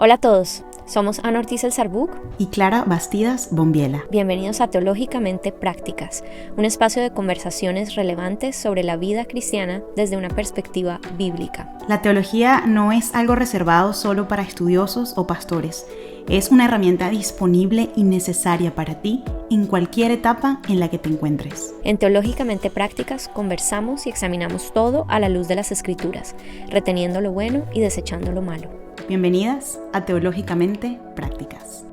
Hola a todos, somos Ana Ortiz El Sarbuc y Clara Bastidas Bombiela. Bienvenidos a Teológicamente Prácticas, un espacio de conversaciones relevantes sobre la vida cristiana desde una perspectiva bíblica. La teología no es algo reservado solo para estudiosos o pastores. Es una herramienta disponible y necesaria para ti en cualquier etapa en la que te encuentres. En Teológicamente Prácticas conversamos y examinamos todo a la luz de las Escrituras, reteniendo lo bueno y desechando lo malo. Bienvenidas a Teológicamente Prácticas.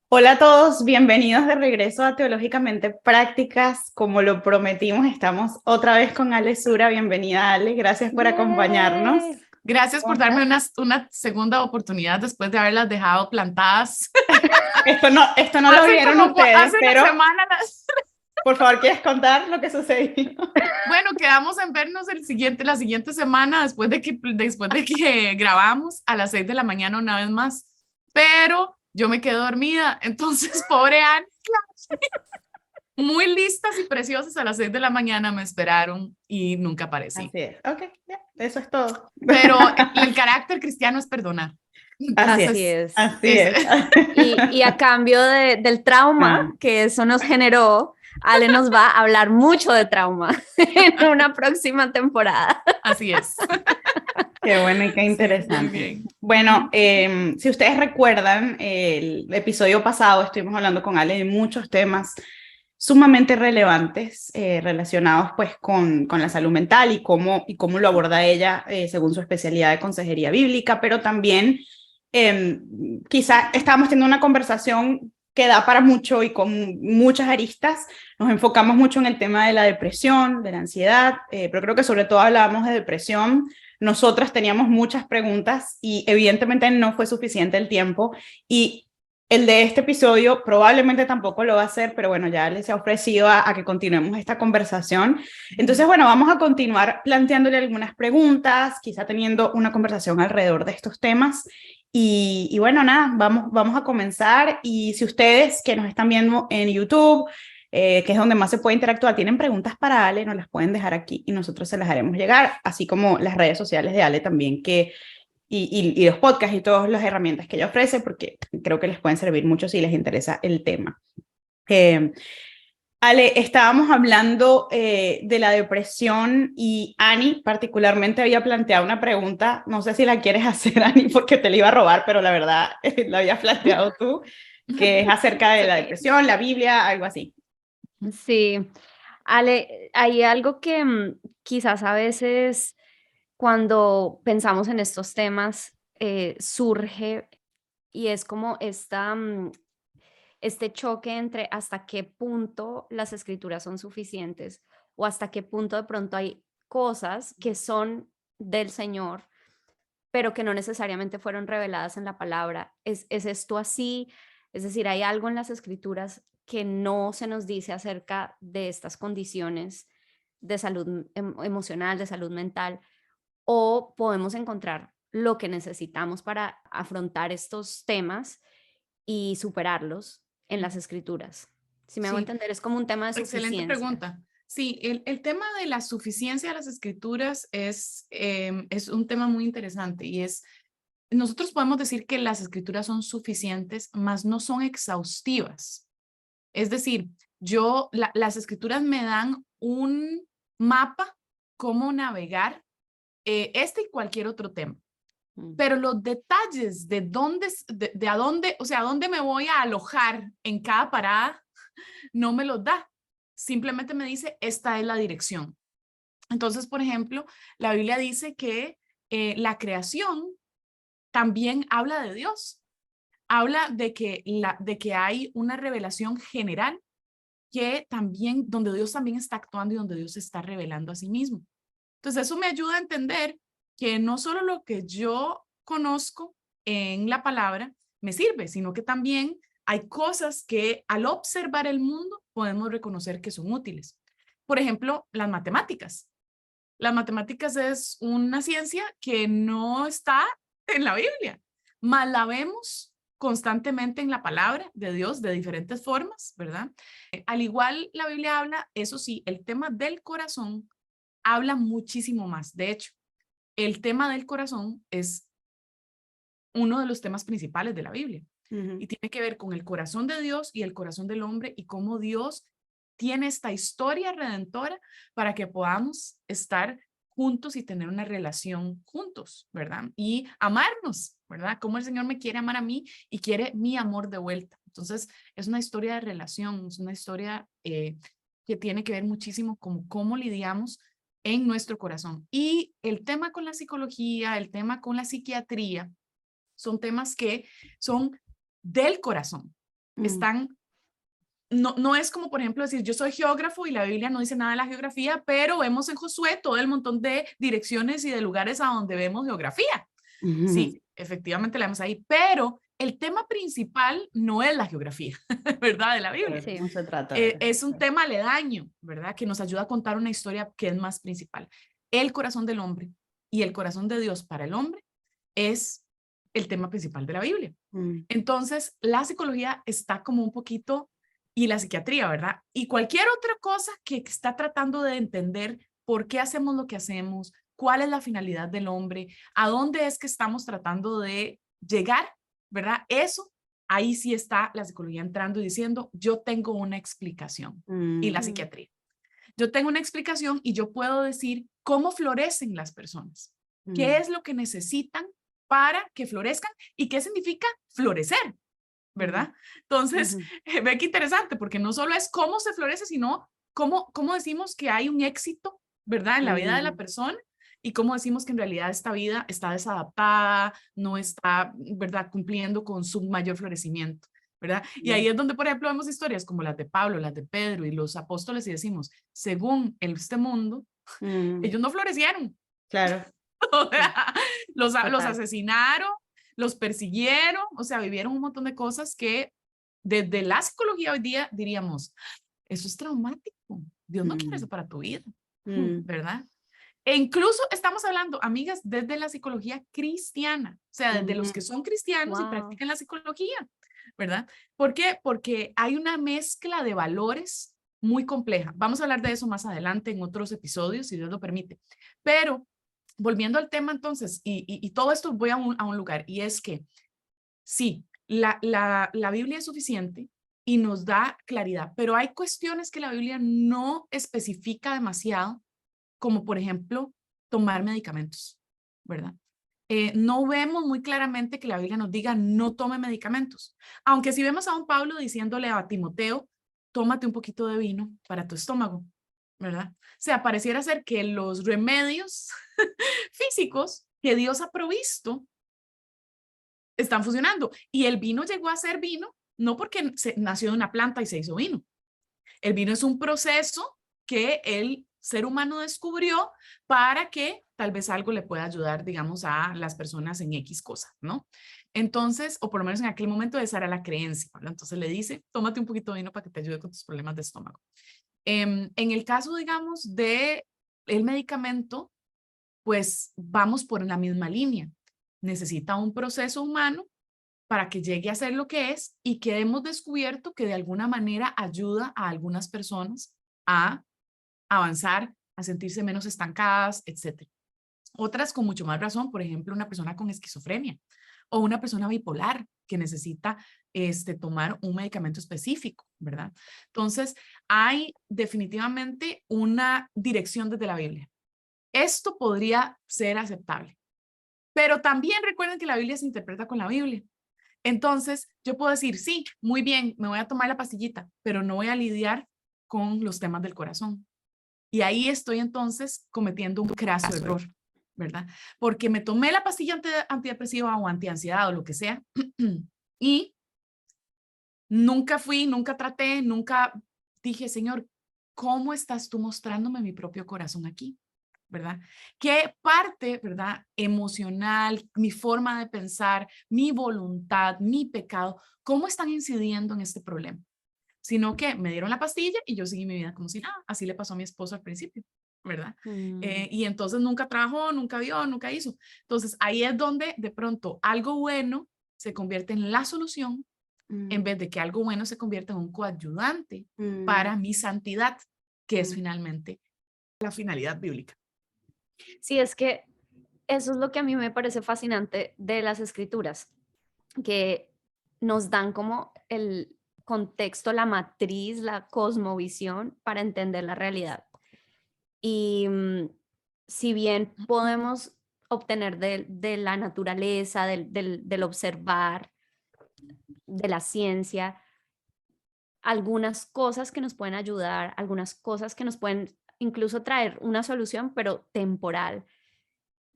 Hola a todos, bienvenidos de regreso a Teológicamente Prácticas. Como lo prometimos, estamos otra vez con Ale Sura. Bienvenida, Ale, gracias por acompañarnos. Gracias por darme una segunda oportunidad después de haberlas dejado plantadas. Esto no lo vieron ustedes, hace pero una semana. Por favor, ¿quieres contar lo que sucedió? Bueno, quedamos en vernos la siguiente semana después de que grabamos a las 6 de la mañana una vez más, pero yo me quedé dormida, entonces pobre Anne, muy listas y preciosas a las 6 de la mañana me esperaron y nunca aparecí. Así es, ok, ya, eso es todo. Pero el carácter cristiano es perdonar. Así es. Y a cambio del trauma que eso nos generó, Ale nos va a hablar mucho de trauma en una próxima temporada. Así es. Qué bueno y qué interesante. Sí, bueno, si ustedes recuerdan, el episodio pasado estuvimos hablando con Ale de muchos temas sumamente relevantes relacionados pues con la salud mental y cómo lo aborda ella según su especialidad de consejería bíblica, pero también quizá estábamos teniendo una conversación que da para mucho y con muchas aristas. Nos enfocamos mucho en el tema de la depresión, de la ansiedad, pero creo que sobre todo hablábamos de depresión. Nosotras teníamos muchas preguntas y evidentemente no fue suficiente el tiempo, y el de este episodio probablemente tampoco lo va a hacer, pero bueno, ya les he ofrecido a que continuemos esta conversación. Entonces, bueno, vamos a continuar planteándole algunas preguntas, quizá teniendo una conversación alrededor de estos temas. Y bueno, nada, vamos a comenzar. Y si ustedes que nos están viendo en YouTube, que es donde más se puede interactuar, tienen preguntas para Ale, nos las pueden dejar aquí y nosotros se las haremos llegar, así como las redes sociales de Ale también, y los podcasts y todas las herramientas que ella ofrece, porque creo que les pueden servir mucho si les interesa el tema. Ale, estábamos hablando de la depresión y Ani particularmente había planteado una pregunta, no sé si la quieres hacer, Ani, porque te la iba a robar, pero la verdad la habías planteado tú, que es acerca de la depresión, la Biblia, algo así. Sí, Ale, hay algo que quizás a veces cuando pensamos en estos temas surge, y es como este choque entre hasta qué punto las escrituras son suficientes o hasta qué punto de pronto hay cosas que son del Señor, pero que no necesariamente fueron reveladas en la palabra. ¿Es esto así? Es decir, ¿hay algo en las escrituras que no se nos dice acerca de estas condiciones de salud emocional, de salud mental? ¿O podemos encontrar lo que necesitamos para afrontar estos temas y superarlos en las escrituras? Si me hago entender, es como un tema de suficiencia. Excelente pregunta. Sí, el tema de la suficiencia de las escrituras es un tema muy interesante, y nosotros podemos decir que las escrituras son suficientes, mas no son exhaustivas. Es decir, las escrituras me dan un mapa cómo navegar este y cualquier otro tema. Pero los detalles de a dónde, o sea, a dónde me voy a alojar en cada parada, no me los da. Simplemente me dice, esta es la dirección. Entonces, por ejemplo, la Biblia dice que la creación también habla de Dios. Habla de que hay una revelación general donde Dios también está actuando y donde Dios se está revelando a sí mismo. Entonces, eso me ayuda a entender que no solo lo que yo conozco en la palabra me sirve, sino que también hay cosas que al observar el mundo podemos reconocer que son útiles. Por ejemplo, las matemáticas. Las matemáticas es una ciencia que no está en la Biblia, mas la vemos constantemente en la palabra de Dios de diferentes formas, ¿verdad? Al igual la Biblia habla, eso sí, el tema del corazón habla muchísimo más. De hecho, el tema del corazón es uno de los temas principales de la Biblia. Ujú. Y tiene que ver con el corazón de Dios y el corazón del hombre y cómo Dios tiene esta historia redentora para que podamos estar juntos y tener una relación juntos, ¿verdad? Y amarnos, ¿verdad? Cómo el Señor me quiere amar a mí y quiere mi amor de vuelta. Entonces, es una historia de relación, es una historia que tiene que ver muchísimo con cómo lidiamos en nuestro corazón. Y el tema con la psicología, el tema con la psiquiatría, son temas que son del corazón. Están, no es como, por ejemplo, decir, yo soy geógrafo y la Biblia no dice nada de la geografía, pero vemos en Josué todo el montón de direcciones y de lugares a donde vemos geografía. Sí, efectivamente la vemos ahí, pero el tema principal no es la geografía, ¿verdad? De la Biblia. Sí. No se trata de Es un tema aledaño, ¿verdad? Que nos ayuda a contar una historia que es más principal. El corazón del hombre y el corazón de Dios para el hombre es el tema principal de la Biblia. Entonces, la psicología está como un poquito, y la psiquiatría, ¿verdad? Y cualquier otra cosa que está tratando de entender por qué hacemos lo que hacemos, cuál es la finalidad del hombre, a dónde es que estamos tratando de llegar, ¿verdad? Eso, ahí sí está la psicología entrando y diciendo, yo tengo una explicación. Y la psiquiatría. Yo tengo una explicación y yo puedo decir cómo florecen las personas. ¿Qué es lo que necesitan para que florezcan y qué significa florecer? ¿Verdad? Entonces, ve qué interesante, porque no solo es cómo se florece, sino cómo decimos que hay un éxito, ¿verdad? En la vida de la persona y cómo decimos que en realidad esta vida está desadaptada, no está, ¿verdad? Cumpliendo con su mayor florecimiento, ¿verdad? Y ahí es donde, por ejemplo, vemos historias como las de Pablo, las de Pedro y los apóstoles y decimos, según este mundo, ellos no florecieron. Claro. O sea, los Total. asesinaron, los persiguieron, o sea, vivieron un montón de cosas que desde la psicología hoy día diríamos, eso es traumático, Dios no quiere eso para tu vida, ¿verdad? E incluso estamos hablando, amigas, desde la psicología cristiana, o sea, desde los que son cristianos y Wow. practican la psicología, ¿verdad? ¿Por qué? Porque hay una mezcla de valores muy compleja. Vamos a hablar de eso más adelante en otros episodios, si Dios lo permite. Pero volviendo al tema entonces, y todo esto voy a un lugar, y es que sí, la Biblia es suficiente y nos da claridad, pero hay cuestiones que la Biblia no especifica demasiado, como por ejemplo, tomar medicamentos, ¿verdad? No vemos muy claramente que la Biblia nos diga no tome medicamentos, aunque si vemos a un Pablo diciéndole a Timoteo, tómate un poquito de vino para tu estómago, ¿verdad? O sea, pareciera ser que los remedios físicos que Dios ha provisto están funcionando. Y el vino llegó a ser vino no porque nació de una planta y se hizo vino. El vino es un proceso que el ser humano descubrió para que tal vez algo le pueda ayudar, digamos, a las personas en X cosas, ¿no? Entonces, o por lo menos en aquel momento esa era la creencia, ¿verdad? Entonces le dice, tómate un poquito de vino para que te ayude con tus problemas de estómago. En el caso, digamos, de el medicamento, pues vamos por la misma línea. Necesita un proceso humano para que llegue a ser lo que es y que hemos descubierto que de alguna manera ayuda a algunas personas a avanzar, a sentirse menos estancadas, etc. Otras con mucho más razón, por ejemplo, una persona con esquizofrenia o una persona bipolar que necesita tomar un medicamento específico, ¿verdad? Entonces, hay definitivamente una dirección desde la Biblia. Esto podría ser aceptable, pero también recuerden que la Biblia se interpreta con la Biblia. Entonces, yo puedo decir, sí, muy bien, me voy a tomar la pastillita, pero no voy a lidiar con los temas del corazón. Y ahí estoy entonces cometiendo un craso error, ¿verdad? Porque me tomé la pastilla antidepresiva o antiansiedad o lo que sea y nunca traté, nunca dije, Señor, ¿cómo estás tú mostrándome mi propio corazón aquí? ¿Verdad? ¿Qué parte, verdad, emocional, mi forma de pensar, mi voluntad, mi pecado, cómo están incidiendo en este problema? Sino que me dieron la pastilla y yo seguí mi vida como si nada. Así le pasó a mi esposo al principio, ¿verdad? Y entonces nunca trabajó, nunca vio, nunca hizo. Entonces ahí es donde de pronto algo bueno se convierte en la solución en vez de que algo bueno se convierta en un coayudante para mi santidad, que es finalmente la finalidad bíblica. Sí, es que eso es lo que a mí me parece fascinante de las escrituras, que nos dan como el contexto, la matriz, la cosmovisión para entender la realidad. Y si bien podemos obtener de la naturaleza, del observar, de la ciencia, algunas cosas que nos pueden ayudar, algunas cosas que nos pueden incluso traer una solución, pero temporal,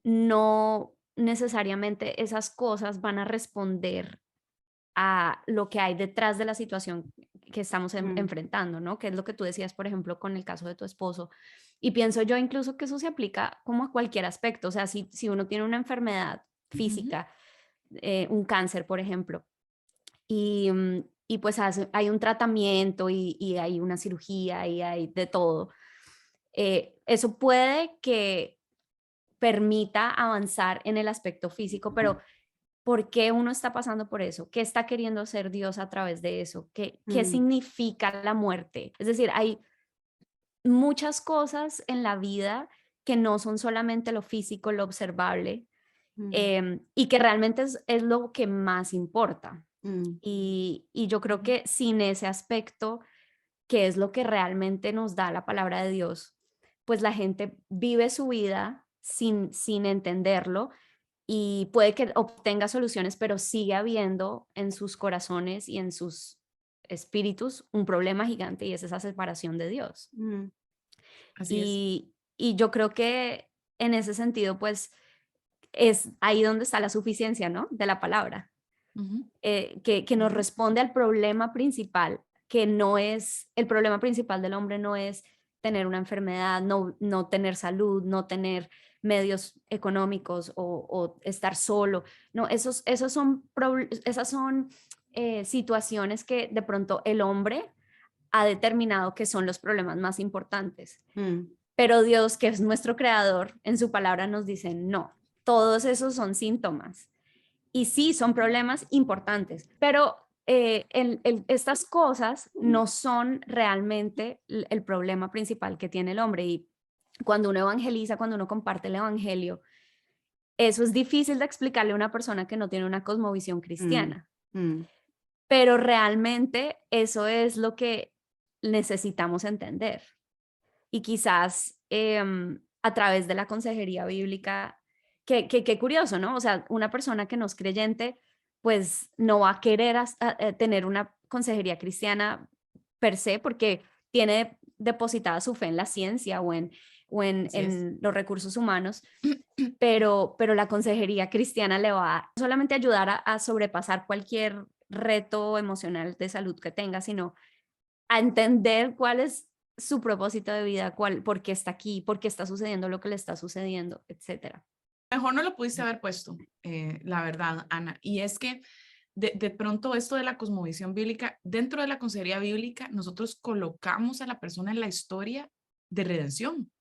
no necesariamente esas cosas van a responder a lo que hay detrás de la situación que estamos enfrentando, ¿no? Que es lo que tú decías, por ejemplo, con el caso de tu esposo. Y pienso yo incluso que eso se aplica como a cualquier aspecto. O sea, si uno tiene una enfermedad física, un cáncer, por ejemplo, y pues hay un tratamiento y hay una cirugía y hay de todo. Eso puede que permita avanzar en el aspecto físico, pero ¿por qué uno está pasando por eso? ¿Qué está queriendo hacer Dios a través de eso? ¿Qué significa la muerte? Es decir, hay muchas cosas en la vida que no son solamente lo físico, lo observable, y que realmente es lo que más importa. Y yo creo que sin ese aspecto, que es lo que realmente nos da la palabra de Dios, pues la gente vive su vida sin entenderlo y puede que obtenga soluciones, pero sigue habiendo en sus corazones y en sus espíritus un problema gigante y es esa separación de Dios. Así es. Y yo creo que en ese sentido, pues es ahí donde está la suficiencia, ¿no? De la palabra, que nos responde al problema principal, que no es, el problema principal del hombre no es tener una enfermedad, no tener salud, no tener medios económicos o estar solo. No, esas son situaciones que de pronto el hombre ha determinado que son los problemas más importantes. Pero Dios, que es nuestro creador, en su palabra nos dice, no, todos esos son síntomas. Y sí, son problemas importantes, pero estas cosas no son realmente el problema principal que tiene el hombre. Y cuando uno evangeliza, cuando uno comparte el evangelio, eso es difícil de explicarle a una persona que no tiene una cosmovisión cristiana. Pero realmente eso es lo que necesitamos entender. Y quizás a través de la consejería bíblica, qué curioso, ¿no? O sea, una persona que no es creyente, pues no va a querer tener una consejería cristiana per se, porque tiene depositada su fe en la ciencia o en los recursos humanos, pero la consejería cristiana le va a no solamente ayudar a sobrepasar cualquier reto emocional de salud que tenga, sino a entender cuál es su propósito de vida, por qué está aquí, por qué está sucediendo lo que le está sucediendo, etcétera. Mejor no lo pudiste haber puesto, la verdad, Ana. Y es que de pronto esto de la cosmovisión bíblica, dentro de la consejería bíblica, nosotros colocamos a la persona en la historia de redención.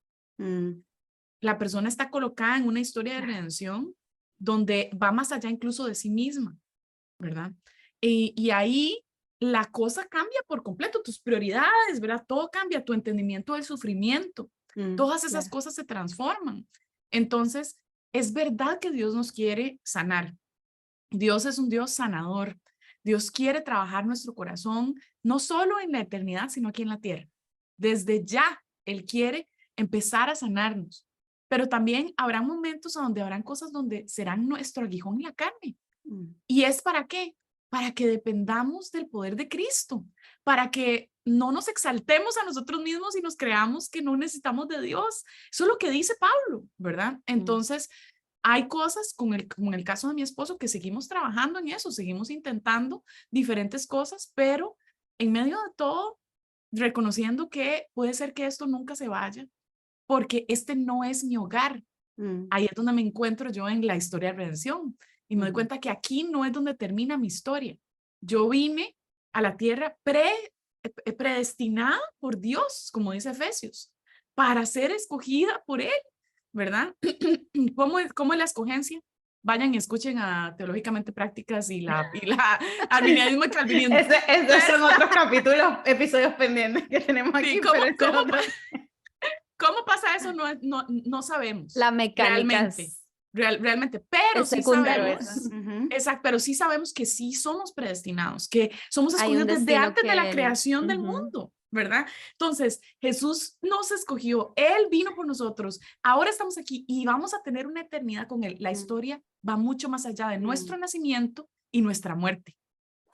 La persona está colocada en una historia de redención donde va más allá incluso de sí misma, ¿verdad? Y ahí la cosa cambia por completo, tus prioridades, ¿verdad? Todo cambia, tu entendimiento del sufrimiento, todas esas cosas se transforman. Entonces, es verdad que Dios nos quiere sanar. Dios es un Dios sanador. Dios quiere trabajar nuestro corazón, no solo en la eternidad, sino aquí en la tierra. Desde ya, Él quiere empezar a sanarnos. Pero también habrá momentos donde habrán cosas donde serán nuestro aguijón en la carne. ¿Y es para qué? Para que dependamos del poder de Cristo, para que no nos exaltemos a nosotros mismos y nos creamos que no necesitamos de Dios. Eso es lo que dice Pablo, ¿verdad? Entonces, hay cosas, como en el caso de mi esposo, que seguimos trabajando en eso, seguimos intentando diferentes cosas, pero en medio de todo, reconociendo que puede ser que esto nunca se vaya, porque este no es mi hogar. Ahí es donde me encuentro yo en la historia de redención. Y me doy cuenta que aquí no es donde termina mi historia. Yo vine a la tierra predestinada por Dios, como dice Efesios, para ser escogida por Él, ¿verdad? ¿Cómo es la escogencia? Vayan y escuchen a Teológicamente Prácticas y Arminianismo y Calvinismo. Esos son otros capítulos, episodios pendientes que tenemos aquí. Sí, ¿cómo pasa eso? No sabemos. La mecánica realmente. realmente, pero Es sí secundario. sabemos, exacto, pero sí sabemos que sí somos predestinados, que somos Hay un escogidos desde destino antes de que la él- creación del Ujú. mundo, ¿verdad? Entonces, Jesús nos escogió, Él vino por nosotros, ahora estamos aquí y vamos a tener una eternidad con Él. La historia va mucho más allá de nuestro nacimiento y nuestra muerte.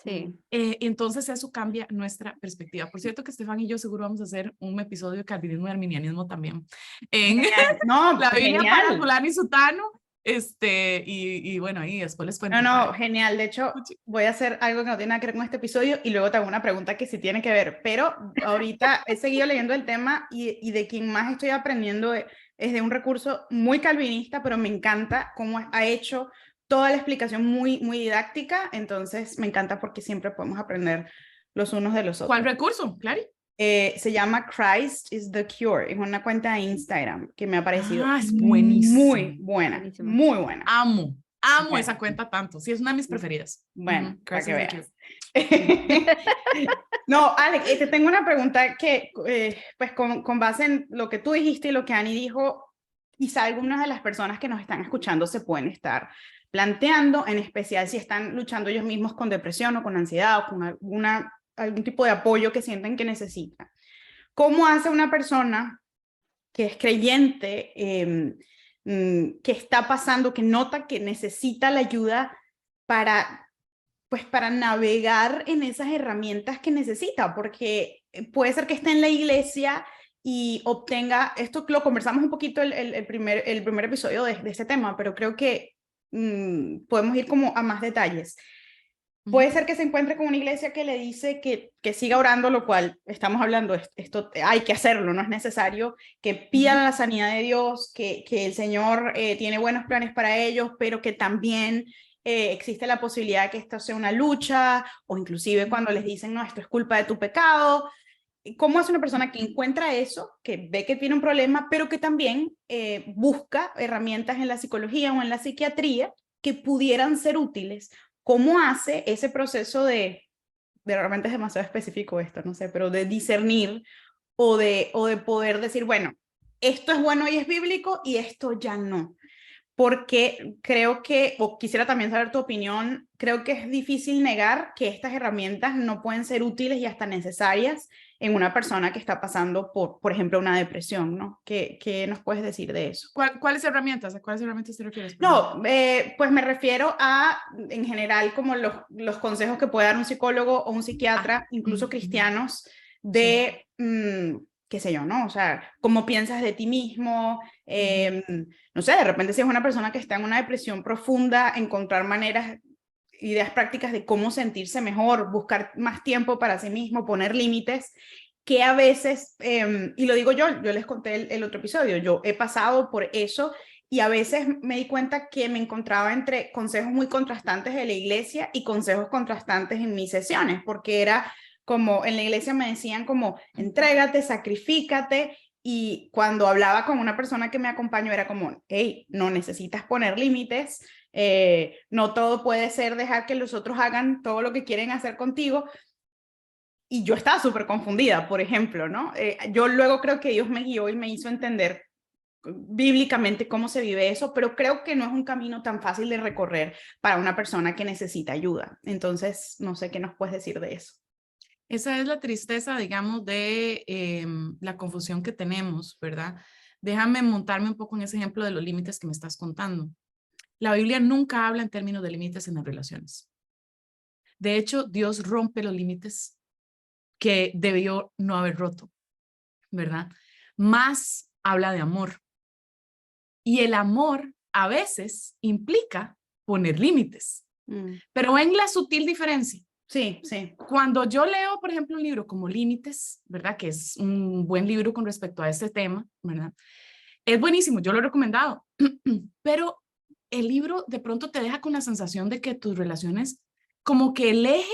Sí. Entonces eso cambia nuestra perspectiva. Por cierto que Estefan y yo seguro vamos a hacer un episodio de calvinismo y arminianismo también. En Genial. No, la Biblia para genial. fulano y sutano. Y bueno, ahí después les cuento. No, genial. De hecho, voy a hacer algo que no tiene nada que ver con este episodio y luego te hago una pregunta que sí tiene que ver. Pero ahorita he seguido leyendo el tema y de quien más estoy aprendiendo es de un recurso muy calvinista, pero me encanta cómo ha hecho toda la explicación muy, muy didáctica. Entonces, me encanta porque siempre podemos aprender los unos de los otros. ¿Cuál recurso, Clary? Se llama Christ is the Cure. Es una cuenta de Instagram que me ha parecido es buenísimo. muy buena, Buenísimo. muy buena. Amo Bueno. esa cuenta tanto. Sí, es una de mis preferidas. Bueno, para que Gracias. veas. No, Alex, te tengo una pregunta que, pues con base en lo que tú dijiste y lo que Ani dijo, quizá algunas de las personas que nos están escuchando se pueden estar planteando, en especial si están luchando ellos mismos con depresión o con ansiedad o con algún tipo de apoyo que sienten que necesitan. ¿Cómo hace una persona que es creyente, que está pasando, que nota que necesita la ayuda para navegar en esas herramientas que necesita? Porque puede ser que esté en la iglesia y obtenga, esto lo conversamos un poquito el primer episodio de este tema, pero creo que podemos ir como a más detalles. Puede ser que se encuentre con una iglesia que le dice que siga orando, lo cual estamos hablando, esto hay que hacerlo, no es necesario, que pidan la sanidad de Dios, que el Señor tiene buenos planes para ellos, pero que también existe la posibilidad de que esto sea una lucha, o inclusive cuando les dicen, no, esto es culpa de tu pecado. ¿Cómo es una persona que encuentra eso, que ve que tiene un problema, pero que también busca herramientas en la psicología o en la psiquiatría que pudieran ser útiles? ¿Cómo hace ese proceso de repente es demasiado específico esto, no sé, pero de discernir o de poder decir, bueno, esto es bueno y es bíblico y esto ya no? Porque creo que, o quisiera también saber tu opinión, creo que es difícil negar que estas herramientas no pueden ser útiles y hasta necesarias en una persona que está pasando por ejemplo, una depresión, ¿no? ¿Qué nos puedes decir de eso? ¿Cuáles herramientas? ¿A cuáles herramientas te refieres? No, pues me refiero a, en general, como los consejos que puede dar un psicólogo o un psiquiatra, incluso cristianos, de, qué sé yo, ¿no? O sea, cómo piensas de ti mismo, no sé, de repente si es una persona que está en una depresión profunda, encontrar maneras, ideas prácticas de cómo sentirse mejor, buscar más tiempo para sí mismo, poner límites, que a veces, y lo digo yo les conté el otro episodio, yo he pasado por eso y a veces me di cuenta que me encontraba entre consejos muy contrastantes de la iglesia y consejos contrastantes en mis sesiones, porque era como, en la iglesia me decían como, entrégate, sacrifícate, y cuando hablaba con una persona que me acompañó era como, hey, no necesitas poner límites, no todo puede ser dejar que los otros hagan todo lo que quieren hacer contigo. Y yo estaba súper confundida, por ejemplo, ¿no? Yo luego creo que Dios me guió y me hizo entender bíblicamente cómo se vive eso, pero creo que no es un camino tan fácil de recorrer para una persona que necesita ayuda. Entonces, no sé qué nos puedes decir de eso. Esa es la tristeza, digamos, de la confusión que tenemos, ¿verdad? Déjame montarme un poco en ese ejemplo de los límites que me estás contando. La Biblia nunca habla en términos de límites en las relaciones. De hecho, Dios rompe los límites que debió no haber roto, ¿verdad? Más habla de amor. Y el amor a veces implica poner límites, pero ven la sutil diferencia. Sí, sí. Cuando yo leo, por ejemplo, un libro como Límites, ¿verdad? Que es un buen libro con respecto a este tema, ¿verdad? Es buenísimo, yo lo he recomendado, pero el libro de pronto te deja con la sensación de que tus relaciones, como que el eje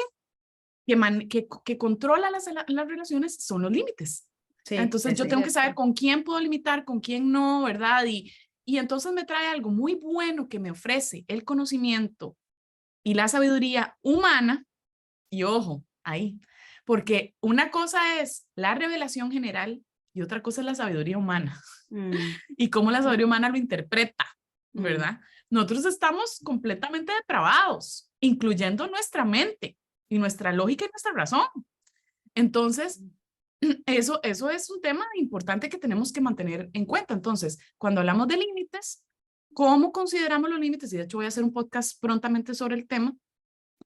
que controla las relaciones son los límites. Sí, entonces yo tengo que saber con quién puedo limitar, con quién no, ¿verdad? Y entonces me trae algo muy bueno que me ofrece el conocimiento y la sabiduría humana. Y ojo, ahí, porque una cosa es la revelación general y otra cosa es la sabiduría humana y cómo la sabiduría humana lo interpreta, ¿verdad? nosotros estamos completamente depravados, incluyendo nuestra mente y nuestra lógica y nuestra razón. Entonces, eso es un tema importante que tenemos que mantener en cuenta. Entonces, cuando hablamos de límites, ¿cómo consideramos los límites? Y de hecho voy a hacer un podcast prontamente sobre el tema,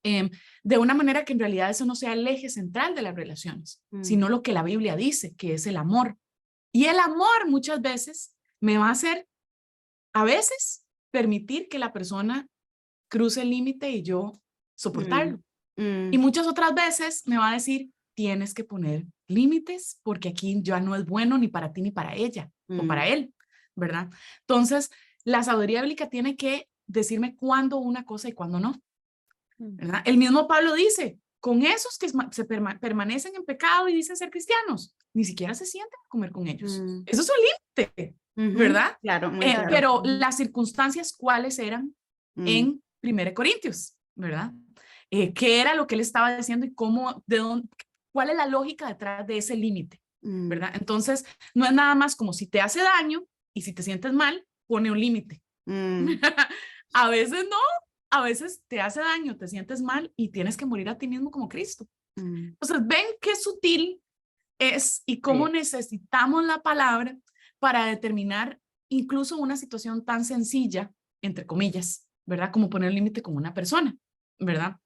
de una manera que en realidad eso no sea el eje central de las relaciones, sino lo que la Biblia dice, que es el amor. Y el amor muchas veces me va a hacer, a veces, permitir que la persona cruce el límite y yo soportarlo. Y muchas otras veces me va a decir, tienes que poner límites porque aquí ya no es bueno ni para ti ni para ella o para él, ¿verdad? Entonces, la sabiduría bíblica tiene que decirme cuándo una cosa y cuándo no, ¿verdad? El mismo Pablo dice, con esos que permanecen en pecado y dicen ser cristianos, ni siquiera se sienten a comer con ellos. Eso es un límite, ¿verdad? Claro, muy claro. Pero las circunstancias, ¿cuáles eran en 1 Corintios, ¿verdad? ¿Qué era lo que él estaba diciendo y cómo, de dónde, cuál es la lógica detrás de ese límite, ¿verdad? Entonces, no es nada más como si te hace daño y si te sientes mal, pone un límite. A veces no, a veces te hace daño, te sientes mal y tienes que morir a ti mismo como Cristo. Entonces, ven qué sutil es y cómo necesitamos la palabra para determinar incluso una situación tan sencilla, entre comillas, ¿verdad? Como poner un límite con una persona, ¿verdad?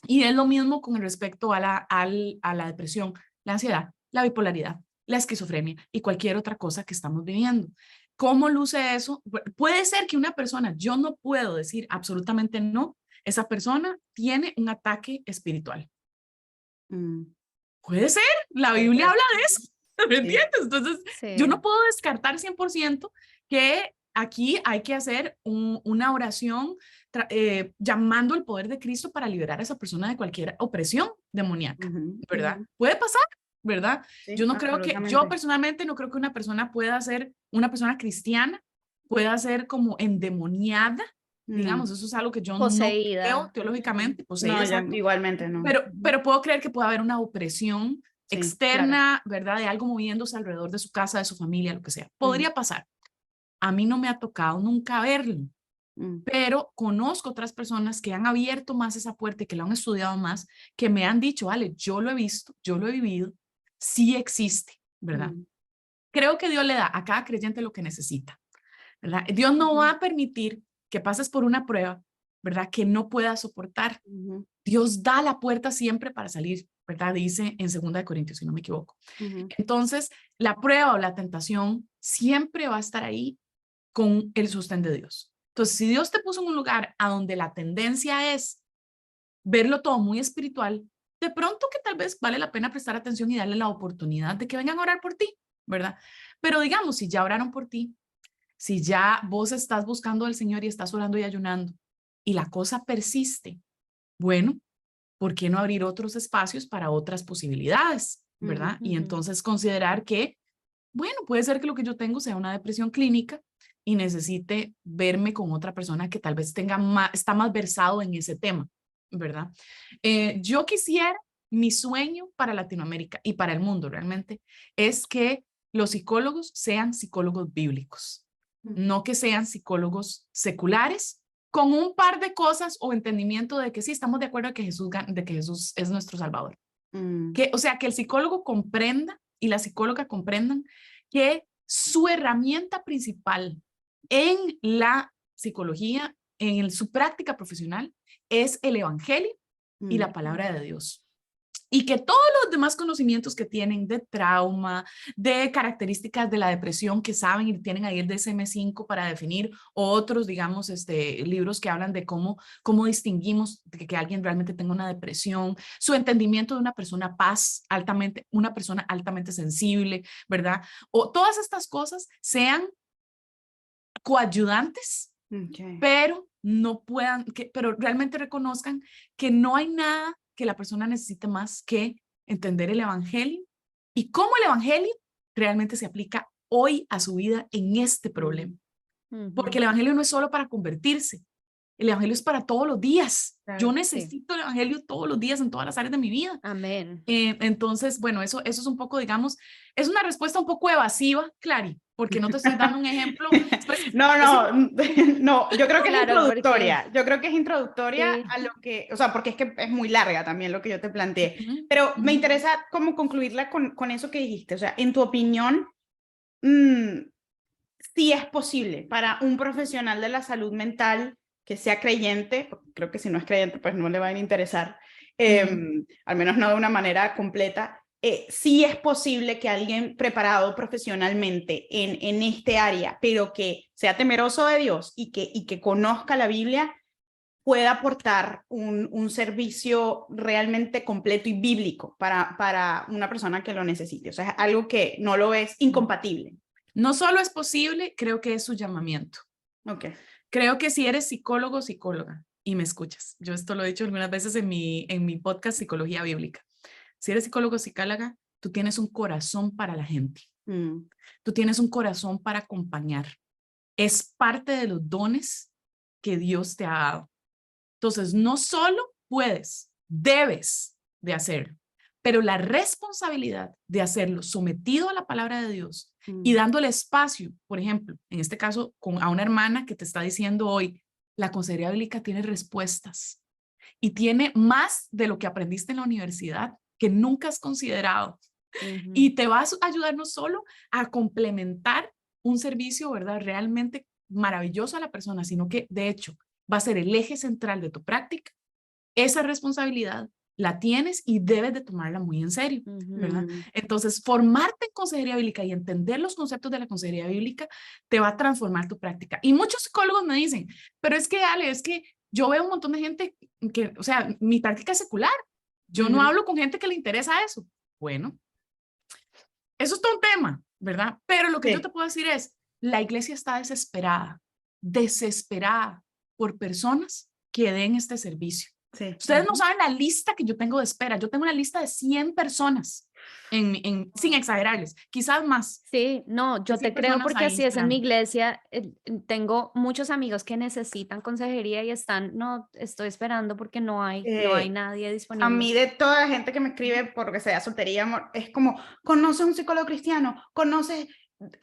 Y es lo mismo con respecto a la depresión, la ansiedad, la bipolaridad, la esquizofrenia y cualquier otra cosa que estamos viviendo. ¿Cómo luce eso? Puede ser que una persona, yo no puedo decir absolutamente no, esa persona tiene un ataque espiritual. Puede ser, la Biblia habla de eso, ¿me entiendes? Entonces, yo no puedo descartar 100% que aquí hay que hacer una oración llamando el poder de Cristo para liberar a esa persona de cualquier opresión demoníaca, ¿verdad? Puede pasar, ¿verdad? Sí, yo no creo que, yo personalmente no creo que una persona pueda ser, una persona cristiana pueda ser como endemoniada, digamos, eso es algo que yo poseída. No creo teológicamente, poseída. No, igualmente no. Pero puedo creer que puede haber una opresión externa, claro, ¿verdad? De algo moviéndose alrededor de su casa, de su familia, lo que sea. Podría pasar. A mí no me ha tocado nunca verlo, pero conozco otras personas que han abierto más esa puerta y que lo han estudiado más, que me han dicho, vale, yo lo he visto, yo lo he vivido, sí existe, ¿verdad? Creo que Dios le da a cada creyente lo que necesita, ¿verdad? Dios no va a permitir que pases por una prueba, ¿verdad? Que no puedas soportar. Dios da la puerta siempre para salir, ¿verdad? Dice en 2 Corintios, si no me equivoco. Entonces, la prueba o la tentación siempre va a estar ahí con el sostén de Dios. Entonces, si Dios te puso en un lugar a donde la tendencia es verlo todo muy espiritual, de pronto que tal vez vale la pena prestar atención y darle la oportunidad de que vengan a orar por ti, ¿verdad? Pero digamos, si ya oraron por ti, si ya vos estás buscando al Señor y estás orando y ayunando y la cosa persiste, bueno, ¿por qué no abrir otros espacios para otras posibilidades, verdad? Y entonces considerar que, bueno, puede ser que lo que yo tengo sea una depresión clínica y necesite verme con otra persona que tal vez está más versado en ese tema, ¿verdad? Yo quisiera, mi sueño para Latinoamérica y para el mundo realmente, es que los psicólogos sean psicólogos bíblicos, no que sean psicólogos seculares, con un par de cosas o entendimiento de que sí, estamos de acuerdo de que Jesús es nuestro Salvador. O sea, que el psicólogo comprenda y la psicóloga comprendan que su herramienta principal en la psicología, su práctica profesional, es el evangelio y la palabra de Dios. Y que todos los demás conocimientos que tienen de trauma, de características de la depresión que saben y tienen ahí el DSM-5 para definir, otros, digamos, libros que hablan de cómo distinguimos de que alguien realmente tenga una depresión, su entendimiento de una persona una persona altamente sensible, ¿verdad? O todas estas cosas sean coayudantes, pero no puedan, pero realmente reconozcan que no hay nada que la persona necesite más que entender el evangelio y cómo el evangelio realmente se aplica hoy a su vida en este problema. Porque el evangelio no es solo para convertirse, El evangelio es para todos los días. Claro, Yo sí. necesito el evangelio todos los días en todas las áreas de mi vida. Amén. Entonces, bueno, eso es un poco, digamos, es una respuesta un poco evasiva, Clary, porque no te estoy dando un ejemplo específico. No, yo creo que es Claro, introductoria. Yo creo que es introductoria Sí. a lo que, o sea, porque es que es muy larga también lo que yo te planteé. Ujú, Pero me ujú. interesa cómo concluirla con eso que dijiste. O sea, en tu opinión, sí es posible para un profesional de la salud mental que sea creyente, porque creo que si no es creyente, pues no le va a interesar, al menos no de una manera completa. Sí es posible que alguien preparado profesionalmente en este área, pero que sea temeroso de Dios y que conozca la Biblia, pueda aportar un servicio realmente completo y bíblico para una persona que lo necesite. O sea, es algo que no lo es incompatible. No solo es posible, creo que es su llamamiento. Ok. Creo que si eres psicólogo o psicóloga y me escuchas, yo esto lo he dicho algunas veces en mi podcast Psicología Bíblica. Si eres psicólogo o psicóloga, tú tienes un corazón para la gente. Tú tienes un corazón para acompañar. Es parte de los dones que Dios te ha dado. Entonces, no solo puedes, debes de hacerlo, pero la responsabilidad de hacerlo sometido a la palabra de Dios y dándole espacio, por ejemplo, en este caso, a una hermana que te está diciendo hoy, la consejería bíblica tiene respuestas y tiene más de lo que aprendiste en la universidad que nunca has considerado. Y te vas a ayudar no solo a complementar un servicio, ¿verdad?, realmente maravilloso a la persona, sino que de hecho va a ser el eje central de tu práctica. Esa responsabilidad la tienes y debes de tomarla muy en serio, ¿verdad? Entonces, formarte en consejería bíblica y entender los conceptos de la consejería bíblica te va a transformar tu práctica. Y muchos psicólogos me dicen, pero es que, Ale, es que yo veo un montón de gente que, o sea, mi práctica es secular. Yo no hablo con gente que le interesa eso. Bueno, eso es todo un tema, ¿verdad? Pero lo que yo te puedo decir es, la iglesia está desesperada por personas que den este servicio. Sí. Ustedes no saben la lista que yo tengo de espera. Yo tengo una lista de 100 personas, sin exagerarles, quizás más. Sí, no, yo te creo porque así es en mi iglesia. Tengo muchos amigos que necesitan consejería y están, no, estoy esperando porque no hay nadie A disponible. mí de toda la gente que me escribe, por lo que sea, soltería, amor, es como, conoce un psicólogo cristiano, conoce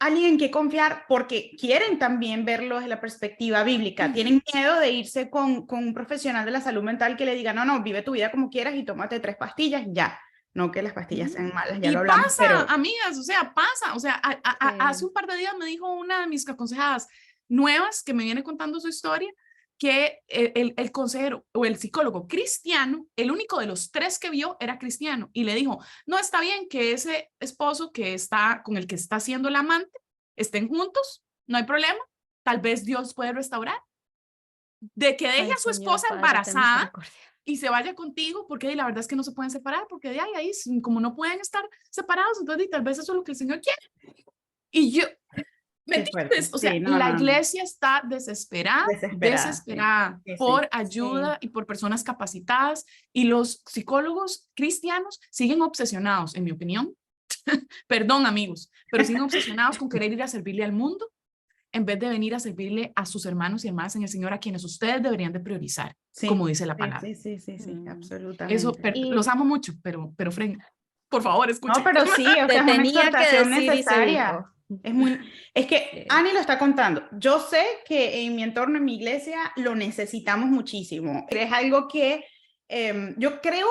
alguien que confiar, porque quieren también verlo desde la perspectiva bíblica. Tienen miedo de irse con un profesional de la salud mental que le diga, no, vive tu vida como quieras y tómate 3 pastillas, ya. No que las pastillas sean malas, ya y lo hablamos. pasa, pero... amigas, o sea, pasa. O sea, hace un par de días me dijo una de mis aconsejadas nuevas que me viene contando su historia, que el consejero o el psicólogo cristiano, el único de los 3 que vio era cristiano, y le dijo, no, está bien que ese esposo que está, con el que está siendo el amante, estén juntos, no hay problema, tal vez Dios puede restaurar. De que deje a su esposa embarazada y se vaya contigo, porque la verdad es que no se pueden separar, porque de ahí, como no pueden estar separados, entonces tal vez eso es lo que el Señor quiere. Y yo, ¿me entiendes? O sea, sí, la iglesia está desesperada sí, por sí, ayuda y por personas capacitadas, y los psicólogos cristianos siguen obsesionados, en mi opinión, perdón amigos, pero siguen obsesionados con querer ir a servirle al mundo en vez de venir a servirle a sus hermanos y hermanas en el Señor, a quienes ustedes deberían de priorizar, como dice la palabra. Sí, absolutamente. Eso, los amo mucho, pero Fren, por favor, escuchen. No, pero sí, o sea, es una exhortación necesaria. Es que Ani lo está contando. Yo sé que en mi entorno, en mi iglesia, lo necesitamos muchísimo. Es algo que yo creo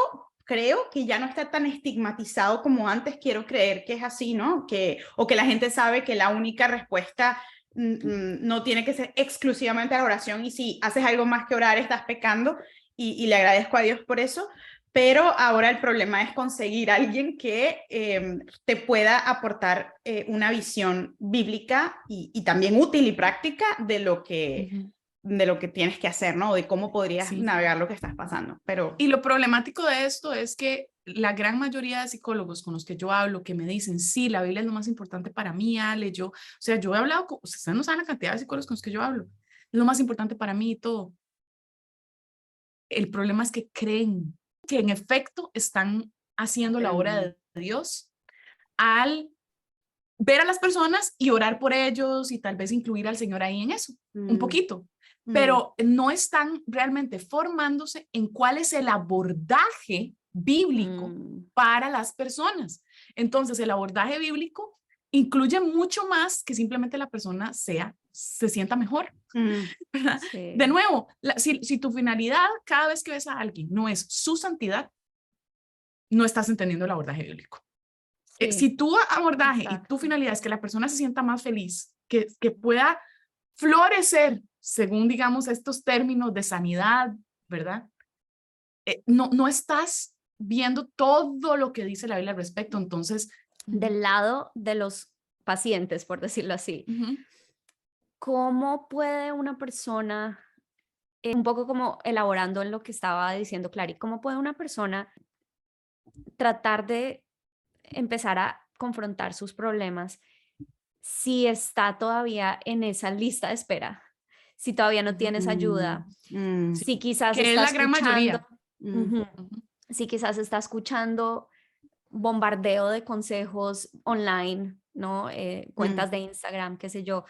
que ya no está tan estigmatizado como antes. Quiero creer que es así, ¿no? O que la gente sabe que la única respuesta no tiene que ser exclusivamente la oración, y si haces algo más que orar estás pecando, y le agradezco a Dios por eso. Pero ahora el problema es conseguir a alguien que te pueda aportar una visión bíblica y también útil y práctica de lo que tienes que hacer, ¿no? De cómo podrías navegar lo que estás pasando. Y lo problemático de esto es que la gran mayoría de psicólogos con los que yo hablo, que me dicen, sí, la Biblia es lo más importante para mí, Ale, yo he hablado con, ustedes no saben la cantidad de psicólogos con los que yo hablo, es lo más importante para mí y todo. El problema es que creen que en efecto están haciendo la obra de Dios al ver a las personas y orar por ellos y tal vez incluir al Señor ahí en eso, un poquito. Pero no están realmente formándose en cuál es el abordaje bíblico para las personas. Entonces, el abordaje bíblico incluye mucho más que simplemente la persona se sienta mejor. ¿Verdad? Sí. De nuevo, si tu finalidad cada vez que ves a alguien no es su santidad, no estás entendiendo el abordaje bíblico. Sí. Si tu abordaje y tu Exacto. finalidad es que la persona se sienta más feliz, que pueda florecer según, digamos, estos términos de sanidad, ¿verdad? No estás viendo todo lo que dice la Biblia al respecto. Entonces, Del lado de los pacientes, por decirlo así, ¿cómo puede una persona, un poco como elaborando en lo que estaba diciendo Clary, cómo puede una persona tratar de empezar a confrontar sus problemas si está todavía en esa lista de espera, si todavía no tienes ayuda, si quizás que es está la gran escuchando, mayoría. si quizás está escuchando bombardeo de consejos online, ¿no? Cuentas de Instagram, qué sé yo,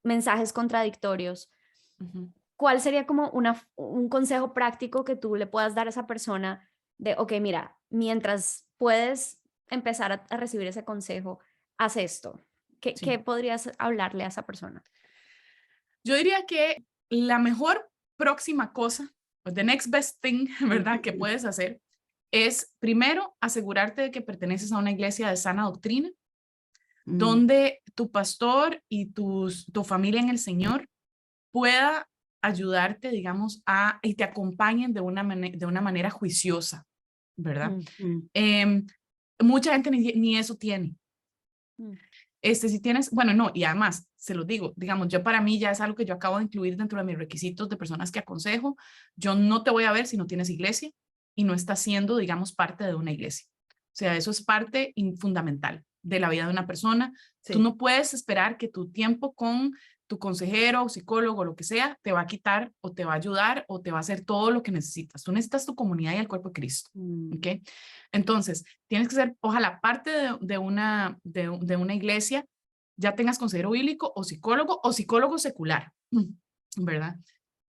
mensajes contradictorios. ¿Cuál sería como un consejo práctico que tú le puedas dar a esa persona de, ok, mira, mientras puedes empezar a recibir ese consejo, haz esto? ¿Qué podrías hablarle a esa persona? Yo diría que la mejor próxima cosa, o the next best thing, ¿verdad? Que puedes hacer es primero asegurarte de que perteneces a una iglesia de sana doctrina, donde tu pastor y tu familia en el Señor pueda ayudarte, digamos, y te acompañen de una manera juiciosa, ¿verdad? Mucha gente ni eso tiene. Si tienes, bueno, no, y además, se los digo, digamos, yo para mí ya es algo que yo acabo de incluir dentro de mis requisitos de personas que aconsejo. Yo no te voy a ver si no tienes iglesia y no estás siendo, digamos, parte de una iglesia. O sea, eso es parte fundamental de la vida de una persona. Sí. Tú no puedes esperar que tu tiempo con tu consejero o psicólogo o lo que sea te va a quitar o te va a ayudar o te va a hacer todo lo que necesitas. Tú necesitas tu comunidad y el cuerpo de Cristo. ¿Ok? Entonces, tienes que ser, ojalá, parte de una iglesia, ya tengas consejero bíblico o psicólogo secular, ¿verdad?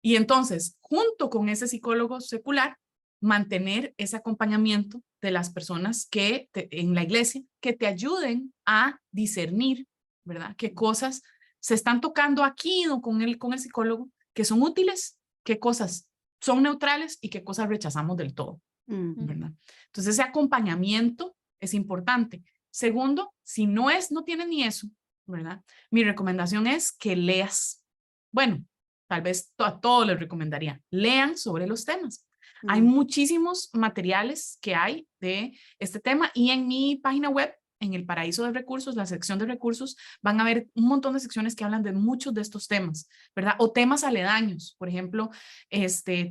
Y entonces, junto con ese psicólogo secular, mantener ese acompañamiento de las personas en la iglesia que te ayuden a discernir, ¿verdad? Qué cosas se están tocando aquí o con el psicólogo que son útiles, qué cosas son neutrales y qué cosas rechazamos del todo, ¿verdad? Entonces, ese acompañamiento es importante. Segundo, si no tienes ni eso, ¿verdad? Mi recomendación es que leas. Bueno, tal vez a todos les recomendaría, lean sobre los temas. Hay muchísimos materiales que hay de este tema y en mi página web, en el Paraíso de Recursos, la sección de recursos, van a ver un montón de secciones que hablan de muchos de estos temas, ¿verdad? O temas aledaños, por ejemplo,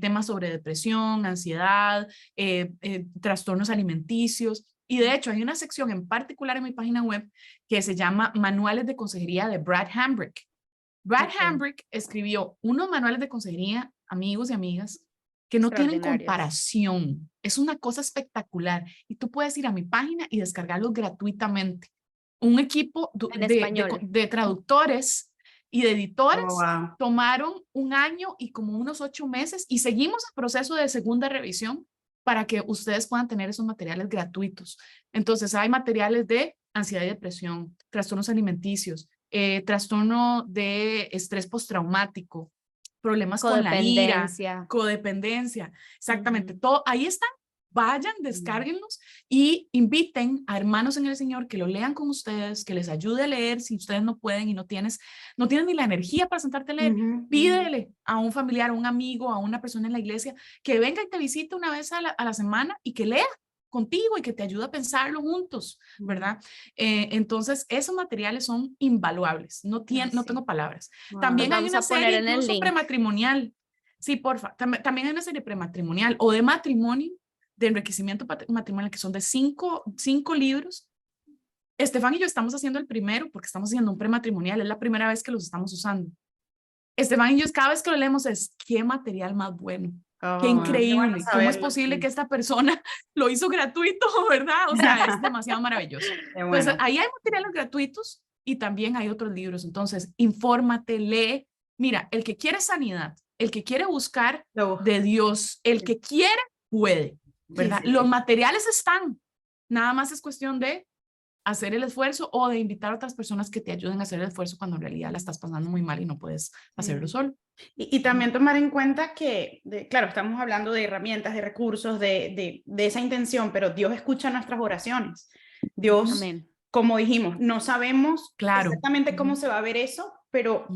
temas sobre depresión, ansiedad, trastornos alimenticios. Y de hecho, hay una sección en particular en mi página web que se llama Manuales de Consejería de Brad Hambrick. Brad Hambrick escribió unos manuales de consejería, amigos y amigas, que no tienen comparación. Es una cosa espectacular. Y tú puedes ir a mi página y descargarlos gratuitamente. Un equipo de traductores y de editores tomaron un año y como unos 8 meses y seguimos el proceso de segunda revisión para que ustedes puedan tener esos materiales gratuitos. Entonces, hay materiales de ansiedad y depresión, trastornos alimenticios, trastorno de estrés postraumático, problemas con la ira, codependencia, exactamente, todo, ahí están, vayan, descárguenlos y inviten a hermanos en el Señor que lo lean con ustedes, que les ayude a leer si ustedes no pueden y no tienes ni la energía para sentarte a leer, pídele a un familiar, a un amigo, a una persona en la iglesia que venga y te visite una vez a la semana y que lea contigo y que te ayude a pensarlo juntos, ¿verdad? Entonces, esos materiales son invaluables, no tengo palabras. También hay una serie incluso prematrimonial, sí, porfa, también hay una serie prematrimonial o de matrimonio, de enriquecimiento matrimonial, que son de 5 libros. Estefan y yo estamos haciendo el primero porque estamos haciendo un prematrimonial, es la primera vez que los estamos usando. Estefan y yo cada vez que lo leemos es, ¿qué material más bueno? Qué Oh, qué bueno increíble. ¿Cómo es saberlo, posible sí. que esta persona lo hizo gratuito, verdad? O sea, es demasiado maravilloso. Qué Pues bueno. ahí hay materiales gratuitos y también hay otros libros. Entonces, infórmate, lee. Mira, el que quiere sanidad, el que quiere buscar Lo busco. de Dios, el que quiere, puede, Sí, ¿verdad? sí, Los sí. materiales están. Nada más es cuestión de hacer el esfuerzo o de invitar a otras personas que te ayuden a hacer el esfuerzo cuando en realidad la estás pasando muy mal y no puedes hacerlo solo. Y también tomar en cuenta que, claro, estamos hablando de herramientas, de recursos, de esa intención, pero Dios escucha nuestras oraciones. Dios, Amén. como dijimos, no sabemos Claro. exactamente cómo se va a ver eso, pero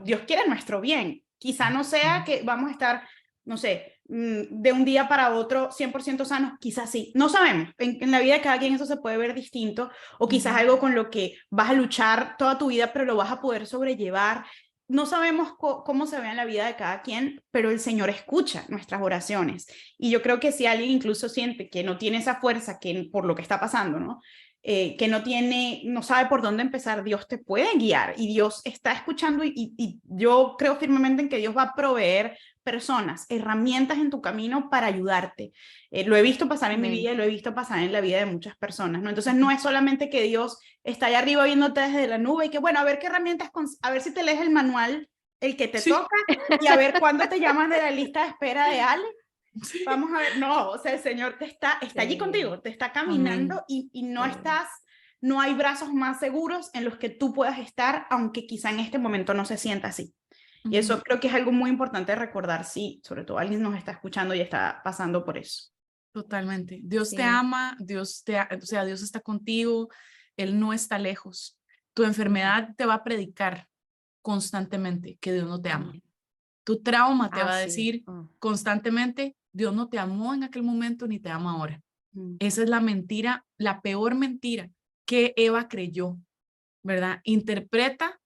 Dios quiere nuestro bien. Quizá no sea que vamos a estar, no sé, de un día para otro 100% sanos, quizás sí, no sabemos. En la vida de cada quien eso se puede ver distinto, o quizás algo con lo que vas a luchar toda tu vida, pero lo vas a poder sobrellevar. No sabemos cómo se ve en la vida de cada quien, pero el Señor escucha nuestras oraciones. Y yo creo que si alguien incluso siente que no tiene esa fuerza que, por lo que está pasando, ¿no? Que no sabe por dónde empezar, Dios te puede guiar y Dios está escuchando y yo creo firmemente en que Dios va a proveer personas, herramientas en tu camino para ayudarte. Lo he visto pasar en mi Amén. vida y lo he visto pasar en la vida de muchas personas, ¿no? Entonces no es solamente que Dios está allá arriba viéndote desde la nube y que, bueno, a ver qué herramientas, a ver si te lees el manual, el que te Sí. toca, y a ver cuándo te llaman de la lista de espera de Ale. Sí. Vamos a ver, no, o sea, el Señor está allí contigo, te está caminando Amén. y no hay brazos más seguros en los que tú puedas estar, aunque quizá en este momento no se sienta así. Y eso creo que es algo muy importante de recordar, sí, sobre todo alguien nos está escuchando y está pasando por eso. Totalmente. Dios te Sí. ama, o sea, Dios está contigo, Él no está lejos. Tu enfermedad te va a predicar constantemente que Dios no te ama. Tu trauma te va a Sí. decir constantemente, Dios no te amó en aquel momento ni te ama ahora. Mm. Esa es la mentira, la peor mentira que Eva creyó, ¿verdad?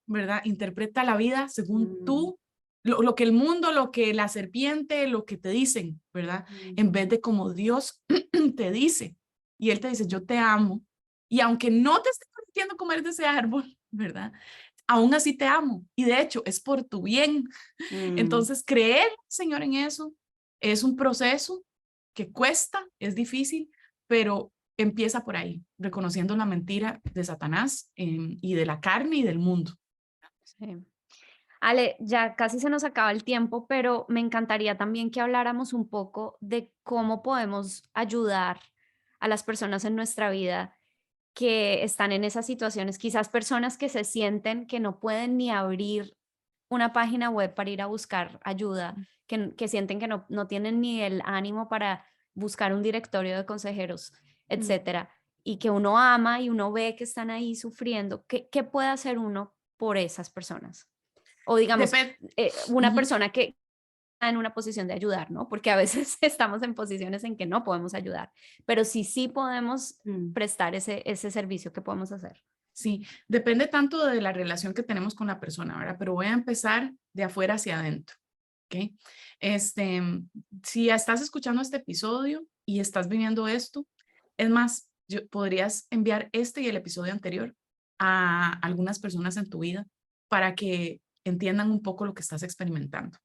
¿Verdad? Interpreta la vida según tú, lo que el mundo, lo que la serpiente, lo que te dicen, ¿verdad? En vez de como Dios te dice. Y Él te dice, yo te amo. Y aunque no te esté permitiendo comer de ese árbol, ¿verdad? Aún así te amo. Y de hecho, es por tu bien. Entonces, creer, Señor, en eso es un proceso que cuesta, es difícil, pero empieza por ahí, reconociendo la mentira de Satanás y de la carne y del mundo. Sí. Ale, ya casi se nos acaba el tiempo, pero me encantaría también que habláramos un poco de cómo podemos ayudar a las personas en nuestra vida que están en esas situaciones, quizás personas que se sienten que no pueden ni abrir una página web para ir a buscar ayuda, que sienten que no tienen ni el ánimo para buscar un directorio de consejeros, etcétera, y que uno ama y uno ve que están ahí sufriendo. ¿Qué puede hacer uno por esas personas? O digamos, Depende. una persona que está en una posición de ayudar, ¿no? Porque a veces estamos en posiciones en que no podemos ayudar, pero sí podemos prestar ese servicio que podemos hacer. Sí, depende tanto de la relación que tenemos con la persona, ¿verdad? Pero voy a empezar de afuera hacia adentro, ¿ok? Si estás escuchando este episodio y estás viviendo esto, es más, podrías enviar este y el episodio anterior a algunas personas en tu vida para que entiendan un poco lo que estás experimentando,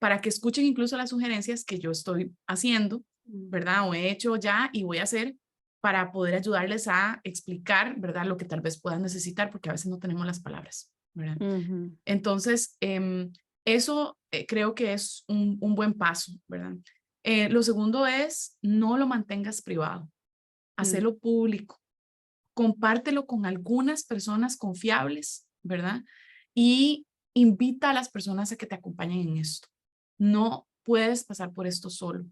para que escuchen incluso las sugerencias que yo estoy haciendo, ¿verdad? O he hecho ya y voy a hacer para poder ayudarles a explicar, ¿verdad? Lo que tal vez puedan necesitar, porque a veces no tenemos las palabras, ¿verdad? Entonces, eso creo que es un buen paso, ¿verdad? Lo segundo es, no lo mantengas privado, hacelo público, compártelo con algunas personas confiables, ¿verdad? Y invita a las personas a que te acompañen en esto. No puedes pasar por esto solo.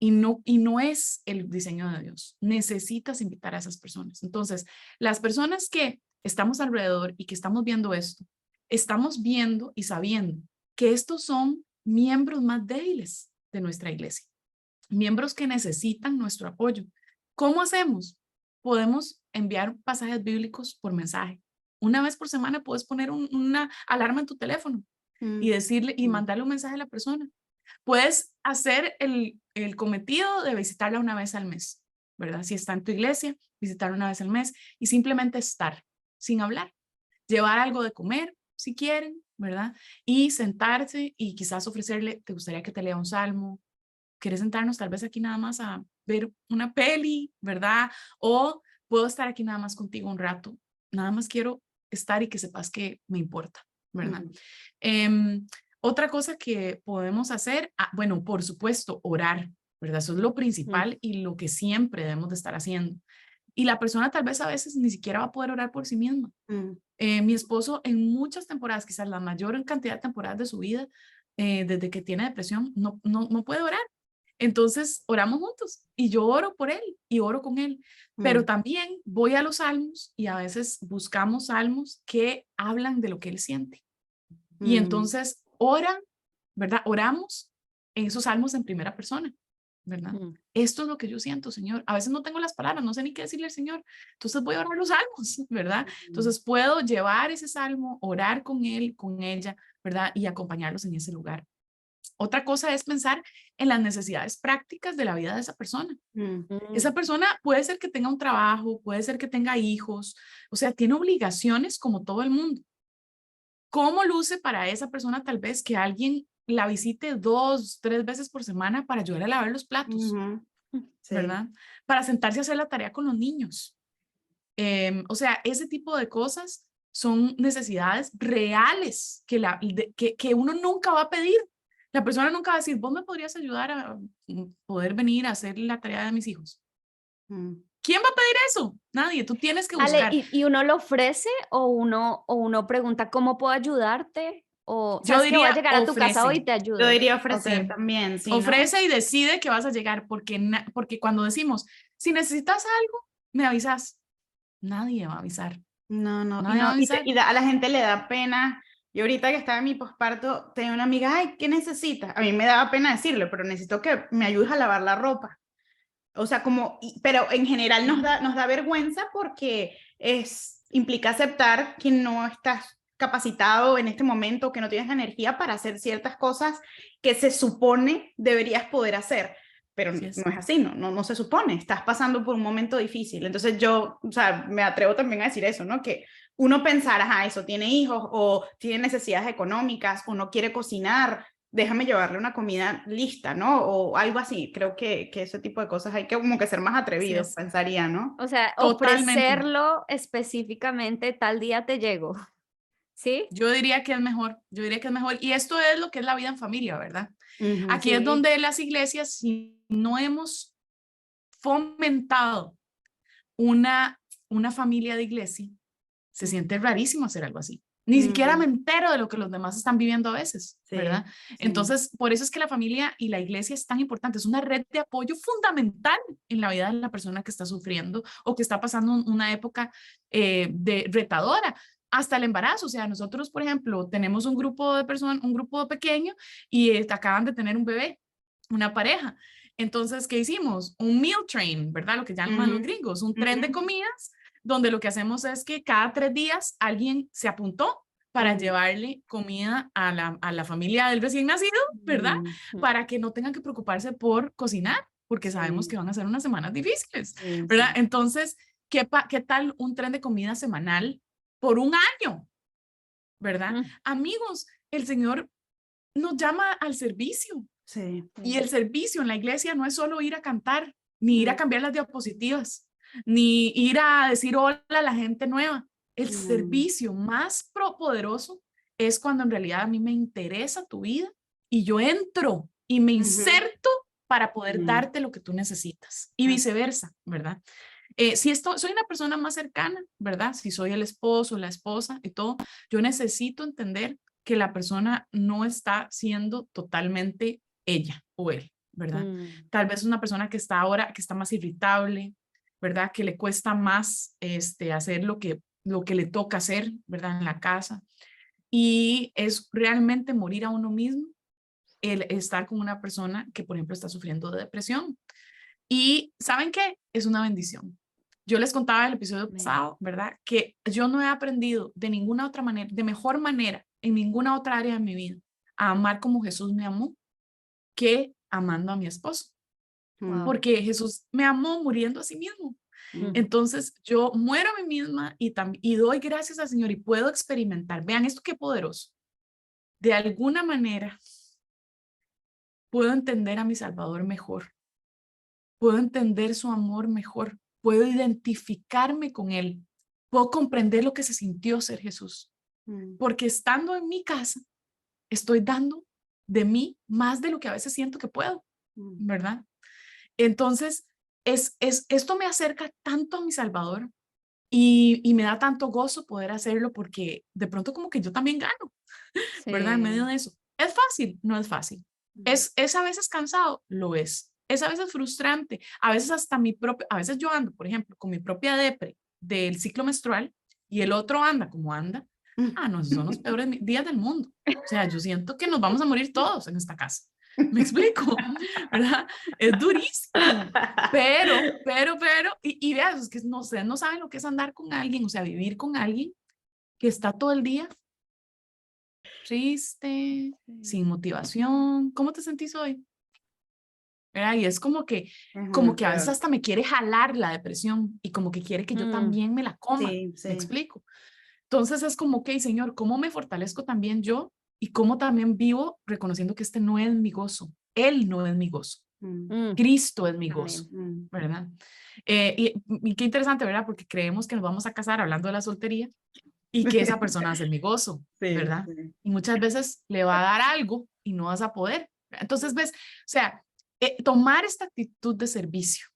Y no es el diseño de Dios. Necesitas invitar a esas personas. Entonces, las personas que estamos alrededor y que estamos viendo esto, estamos viendo y sabiendo que estos son miembros más débiles de nuestra iglesia, miembros que necesitan nuestro apoyo. ¿Cómo hacemos? Podemos enviar pasajes bíblicos por mensaje. Una vez por semana puedes poner una alarma en tu teléfono y decirle y mandarle un mensaje a la persona. Puedes hacer el cometido de visitarla una vez al mes, ¿verdad? Si está en tu iglesia, visitar una vez al mes y simplemente estar sin hablar. Llevar algo de comer, si quieren, ¿verdad? Y sentarse y quizás ofrecerle, ¿te gustaría que te lea un salmo? ¿Querés sentarnos tal vez aquí nada más a ver una peli, verdad? O puedo estar aquí nada más contigo un rato. Nada más quiero estar y que sepas que me importa, ¿verdad? Otra cosa que podemos hacer, bueno, por supuesto, orar, ¿verdad? Eso es lo principal y lo que siempre debemos de estar haciendo. Y la persona tal vez a veces ni siquiera va a poder orar por sí misma. Mi esposo en muchas temporadas, quizás la mayor cantidad de temporadas de su vida, desde que tiene depresión, no puede orar. Entonces oramos juntos y yo oro por él y oro con él, pero también voy a los salmos y a veces buscamos salmos que hablan de lo que él siente. Y entonces oran, ¿verdad? Oramos en esos salmos en primera persona, ¿verdad? Esto es lo que yo siento, Señor. A veces no tengo las palabras, no sé ni qué decirle al Señor. Entonces voy a orar los salmos, ¿verdad? Entonces puedo llevar ese salmo, orar con él, con ella, ¿verdad? Y acompañarlos en ese lugar. Otra cosa es pensar en las necesidades prácticas de la vida de esa persona. Esa persona puede ser que tenga un trabajo, puede ser que tenga hijos, o sea, tiene obligaciones como todo el mundo. ¿Cómo luce para esa persona tal vez que alguien la visite 2, 3 veces por semana para ayudar a lavar los platos? ¿Verdad? Para sentarse a hacer la tarea con los niños. O sea, ese tipo de cosas son necesidades reales que uno nunca va a pedir. La persona nunca va a decir, vos me podrías ayudar a poder venir a hacer la tarea de mis hijos. ¿Quién va a pedir eso? Nadie. Tú tienes que buscar. Ale, ¿y uno lo ofrece o uno pregunta cómo puedo ayudarte? O Yo sabes que voy a diría llegar a tu casa hoy y ofrece. te ayudo. Yo diría ofrecer Ok. también, sí, ¿no? Ofrece y decide que vas a llegar, porque cuando decimos, si necesitas algo, me avisas. Nadie va a avisar. No, Nadie va a avisar. a la gente le da pena. Yo ahorita que estaba en mi posparto, tenía una amiga, ay, ¿qué necesitas? A mí me daba pena decirle, pero necesito que me ayudes a lavar la ropa. O sea, pero en general nos da vergüenza porque implica aceptar que no estás capacitado en este momento, que no tienes la energía para hacer ciertas cosas que se supone deberías poder hacer. Pero no es así, no se supone, estás pasando por un momento difícil. Entonces yo, o sea, me atrevo también a decir eso, ¿no? Que uno pensar, ajá, eso, tiene hijos o tiene necesidades económicas o no quiere cocinar, déjame llevarle una comida lista, ¿no? O algo así. Creo que ese tipo de cosas hay que como que ser más atrevidos, pensaría, ¿no? O sea, Totalmente. ofrecerlo específicamente, tal día te llego. ¿Sí? Yo diría que es mejor, Y esto es lo que es la vida en familia, ¿verdad? Aquí es Sí. donde las iglesias, si no hemos fomentado una familia de iglesia, se siente rarísimo hacer algo así. Ni siquiera me entero de lo que los demás están viviendo a veces, ¿verdad? Entonces, por eso es que la familia y la iglesia es tan importante. Es una red de apoyo fundamental en la vida de la persona que está sufriendo o que está pasando una época retadora. Hasta el embarazo, o sea, nosotros, por ejemplo, tenemos un grupo de personas, un grupo pequeño y acaban de tener un bebé, una pareja. Entonces, ¿qué hicimos? Un meal train, ¿verdad? Lo que llaman los gringos, un tren de comidas, donde lo que hacemos es que cada 3 días alguien se apuntó para llevarle comida a la familia del recién nacido, ¿verdad? Para que no tengan que preocuparse por cocinar, porque sabemos que van a ser unas semanas difíciles, ¿verdad? Entonces, ¿qué tal un tren de comida semanal por un año? ¿Verdad? Amigos, el Señor nos llama al servicio. Y el servicio en la iglesia no es solo ir a cantar, ni ir a cambiar las diapositivas, ni ir a decir hola a la gente nueva. El servicio más poderoso es cuando en realidad a mí me interesa tu vida y yo entro y me inserto para poder darte lo que tú necesitas y viceversa, ¿verdad? Si soy una persona más cercana, ¿verdad? Si soy el esposo, la esposa y todo, yo necesito entender que la persona no está siendo totalmente ella o él, ¿verdad? Tal vez una persona que está ahora, que está más irritable, ¿verdad? Que le cuesta más hacer lo que le toca hacer, ¿verdad? En la casa. Y es realmente morir a uno mismo el estar con una persona que, por ejemplo, está sufriendo de depresión. Y ¿saben qué? Es una bendición. Yo les contaba el episodio pasado, ¿verdad? Que yo no he aprendido de ninguna otra manera, de mejor manera, en ninguna otra área de mi vida, a amar como Jesús me amó, que amando a mi esposo. Porque Jesús me amó muriendo a sí mismo. Entonces yo muero a mí misma y doy gracias al Señor y puedo experimentar. Vean esto qué poderoso. De alguna manera, puedo entender a mi Salvador mejor, puedo entender su amor mejor, puedo identificarme con Él, puedo comprender lo que se sintió ser Jesús, porque estando en mi casa, estoy dando de mí más de lo que a veces siento que puedo, ¿verdad? Entonces, esto me acerca tanto a mi Salvador y me da tanto gozo poder hacerlo porque de pronto como que yo también gano, ¿verdad? En medio de eso. ¿Es fácil? No es fácil. ¿Es a veces cansado? Lo es. Es a veces frustrante. A veces hasta a veces yo ando, por ejemplo, con mi propia depre del ciclo menstrual y el otro anda como anda. No, esos son los peores días del mundo. O sea, yo siento que nos vamos a morir todos en esta casa. ¿Me explico? ¿Verdad? Es durísimo. Y vean, es que no, ustedes no saben lo que es andar con alguien, o sea, vivir con alguien que está todo el día triste, sin motivación. ¿Cómo te sentís hoy? ¿Verdad? Y es como que a veces hasta me quiere jalar la depresión y como que quiere que yo también me la coma. Sí, sí. ¿Me explico? Entonces es como, ok, Señor, ¿cómo me fortalezco también yo? Y cómo también vivo reconociendo que este no es mi gozo. Él no es mi gozo. Cristo es mi gozo, ¿verdad? Y qué interesante, ¿verdad? Porque creemos que nos vamos a casar hablando de la soltería y que esa persona hace mi gozo, ¿verdad? Sí. Y muchas veces le va a dar algo y no vas a poder. Entonces, ves, o sea, tomar esta actitud de servicio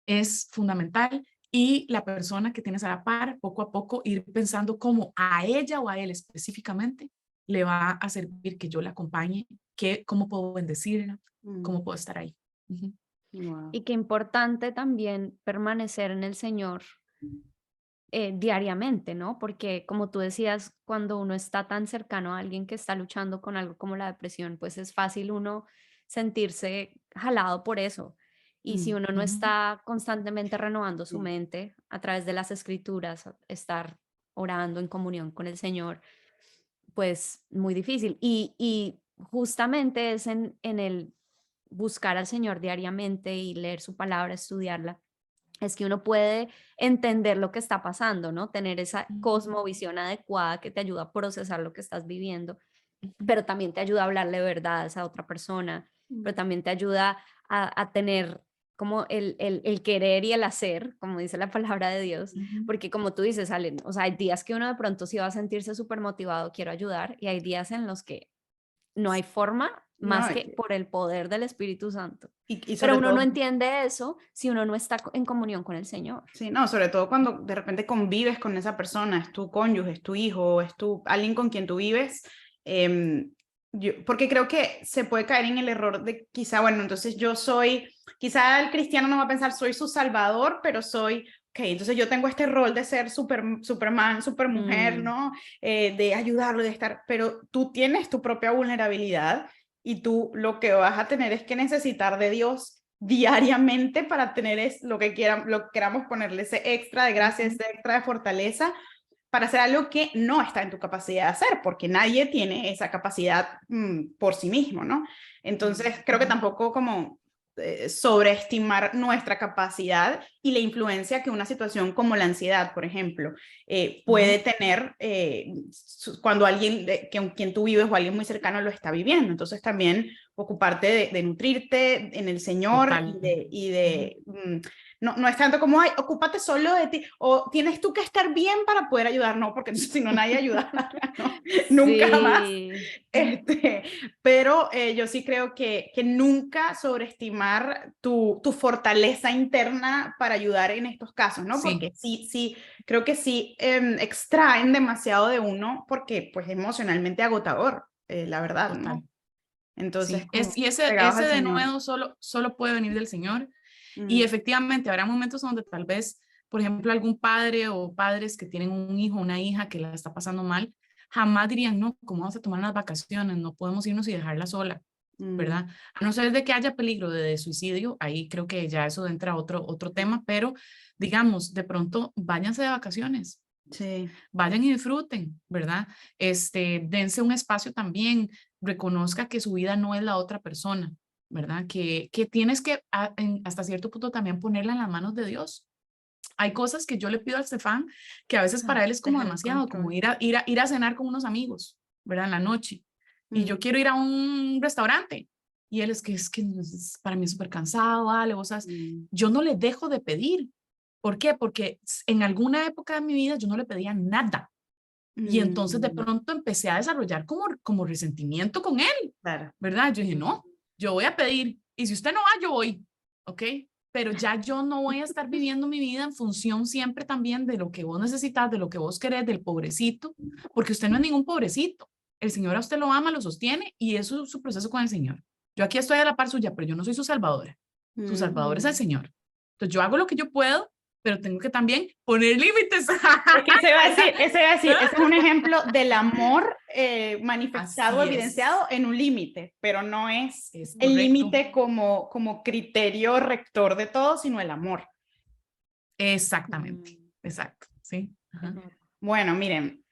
es fundamental y la persona que tienes a la par, poco a poco, ir pensando cómo a ella o a él específicamente le va a servir que yo la acompañe, cómo puedo bendecirla, cómo puedo estar ahí. Wow. Y qué importante también permanecer en el Señor diariamente, ¿no? Porque como tú decías, cuando uno está tan cercano a alguien que está luchando con algo como la depresión, pues es fácil uno sentirse jalado por eso. Y si uno no está constantemente renovando su mente a través de las escrituras, estar orando en comunión con el Señor, pues muy difícil. Y justamente es en el buscar al Señor diariamente y leer su palabra, estudiarla, es que uno puede entender lo que está pasando, ¿no? Tener esa cosmovisión adecuada que te ayuda a procesar lo que estás viviendo, pero también te ayuda a hablarle verdad a esa otra persona, pero también te ayuda a tener como el querer y el hacer, como dice la palabra de Dios, porque como tú dices, Allen, o sea, hay días que uno de pronto sí va a sentirse súper motivado, quiero ayudar, y hay días en los que no hay forma más que por el poder del Espíritu Santo. Pero uno no entiende eso si uno no está en comunión con el Señor. Sí, no, sobre todo cuando de repente convives con esa persona, es tu cónyuge, es tu hijo, es alguien con quien tú vives, porque creo que se puede caer en el error de quizá, bueno, entonces quizá el cristiano no va a pensar soy su salvador, pero ok, entonces yo tengo este rol de ser Superman, supermujer, ¿no? De ayudarlo, de estar, pero tú tienes tu propia vulnerabilidad y tú lo que vas a tener es que necesitar de Dios diariamente para tener lo que queramos ponerle, ese extra de gracia, ese extra de fortaleza, para hacer algo que no está en tu capacidad de hacer, porque nadie tiene esa capacidad por sí mismo, ¿no? Entonces creo que tampoco como sobreestimar nuestra capacidad y la influencia que una situación como la ansiedad, por ejemplo, puede tener cuando alguien con quien tú vives o alguien muy cercano lo está viviendo. Entonces también ocuparte de nutrirte en el Señor no es tanto como, ocúpate solo de ti, o tienes tú que estar bien para poder ayudar, no, porque si no nadie ayuda, ¿no? Nunca más. Pero yo sí creo que nunca sobreestimar tu fortaleza interna para ayudar en estos casos, ¿no? Porque sí, creo que sí extraen demasiado de uno, porque pues emocionalmente agotador, la verdad, ¿no? Entonces, y ese de nuevo solo puede venir del Señor. Y efectivamente habrá momentos donde tal vez, por ejemplo, algún padre o padres que tienen un hijo o una hija que la está pasando mal, jamás dirían, no, ¿cómo vamos a tomar unas vacaciones? No podemos irnos y dejarla sola, ¿verdad? A no ser de que haya peligro de suicidio, ahí creo que ya eso entra otro tema, pero digamos, de pronto váyanse de vacaciones. Sí. Vayan y disfruten, ¿verdad? Dense un espacio también, reconozca que su vida no es la otra persona, ¿verdad? Que tienes que hasta cierto punto también ponerla en las manos de Dios. Hay cosas que yo le pido al Estefan que a veces para él es como demasiado, como ir a cenar con unos amigos, ¿verdad? En la noche. Y yo quiero ir a un restaurante. Y él para mí es súper cansado, Ale, vos sabes, yo no le dejo de pedir. ¿Por qué? Porque en alguna época de mi vida yo no le pedía nada. Y entonces de pronto empecé a desarrollar como resentimiento con él, Claro. ¿verdad? Yo dije, no, yo voy a pedir. Y si usted no va, yo voy, ¿ok? Pero ya yo no voy a estar viviendo mi vida en función siempre también de lo que vos necesitas, de lo que vos querés, del pobrecito, porque usted no es ningún pobrecito. El Señor a usted lo ama, lo sostiene y eso es su proceso con el Señor. Yo aquí estoy a la par suya, pero yo no soy su salvadora. Su salvador es el Señor. Entonces yo hago lo que yo puedo, pero tengo que también poner límites. Es que ese va a decir, ese es un ejemplo del amor manifestado, Así es. evidenciado en un límite, pero no es Es el correcto. límite como criterio rector de todo, sino el amor. Exactamente, exacto, sí. Ajá. Bueno, miren,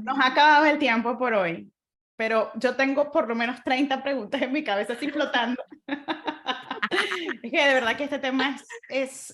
nos ha acabado el tiempo por hoy, pero yo tengo por lo menos 30 preguntas en mi cabeza así flotando. Es que de verdad que este tema es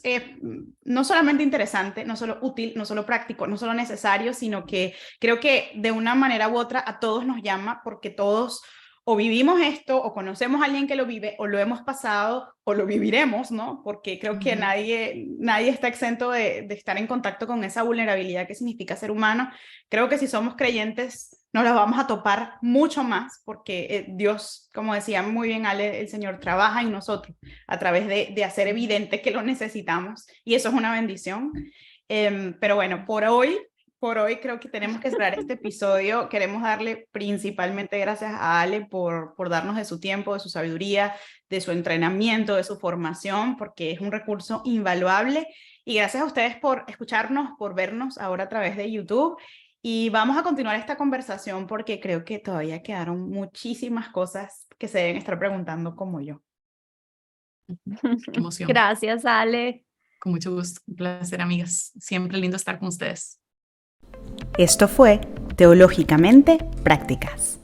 no solamente interesante, no solo útil, no solo práctico, no solo necesario, sino que creo que de una manera u otra a todos nos llama porque todos o vivimos esto o conocemos a alguien que lo vive o lo hemos pasado o lo viviremos, ¿no? Porque creo que nadie está exento de estar en contacto con esa vulnerabilidad que significa ser humano. Creo que si somos creyentes nos las vamos a topar mucho más porque Dios, como decía muy bien Ale, el Señor trabaja en nosotros a través de hacer evidente que lo necesitamos y eso es una bendición. Pero bueno, por hoy creo que tenemos que cerrar este episodio. Queremos darle principalmente gracias a Ale por darnos de su tiempo, de su sabiduría, de su entrenamiento, de su formación, porque es un recurso invaluable. Y gracias a ustedes por escucharnos, por vernos ahora a través de YouTube. Y vamos a continuar esta conversación porque creo que todavía quedaron muchísimas cosas que se deben estar preguntando como yo. Qué emoción. Gracias, Ale. Con mucho gusto, un placer, amigas. Siempre lindo estar con ustedes. Esto fue Teológicamente Prácticas.